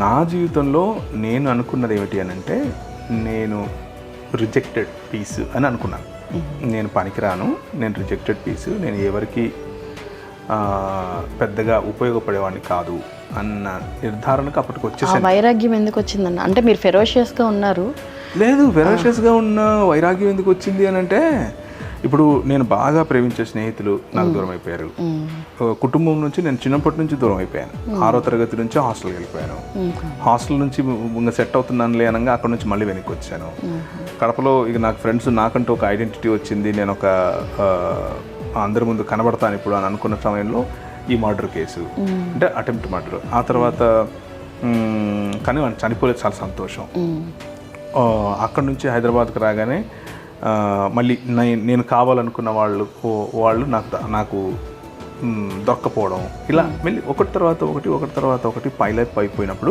నా జీవితంలో నేను అనుకున్నది ఏమిటి అని అంటే, నేను రిజెక్టెడ్ పీస్ అని అనుకున్నాను. నేను పనికిరాను, నేను రిజెక్టెడ్ పీస్, నేను ఎవరికి పెద్దగా ఉపయోగపడేవాడిని కాదు అన్న నిర్ధారణకు అప్పటికి వచ్చేసాను. వైరాగ్యం ఎందుకు వచ్చిందన్న? అంటే మీరు ఫెరోషియస్గా ఉన్నారు. లేదు, ఫెరోషియస్గా ఉన్న వైరాగ్యం ఎందుకు వచ్చింది అని అంటే, ఇప్పుడు నేను బాగా ప్రేమించే స్నేహితులు నాకు దూరం అయిపోయారు. కుటుంబం నుంచి నేను చిన్నప్పటి నుంచి దూరం అయిపోయాను. 6వ తరగతి నుంచి హాస్టల్కి వెళ్ళిపోయాను. హాస్టల్ నుంచి ఇంకా సెట్ అవుతున్నానులే అనగా అక్కడ నుంచి మళ్ళీ వెనక్కి వచ్చాను. కడపలో ఇక నాకు ఫ్రెండ్స్, నాకంటూ ఒక ఐడెంటిటీ వచ్చింది, నేను ఒక అందరి ముందు కనబడతాను ఇప్పుడు అని అనుకున్న సమయంలో ఈ మర్డర్ కేసు, అంటే అటెంప్ట్ మర్డర్. ఆ తర్వాత కానీ వాళ్ళు చనిపోలేదు, చాలా సంతోషం. అక్కడ నుంచి హైదరాబాద్కి రాగానే మళ్ళీ నేను కావాలనుకున్న వాళ్ళు నాకు దొరకపోవడం, ఇలా మళ్ళీ ఒకటి తర్వాత ఒకటి పైలప్ అయిపోయినప్పుడు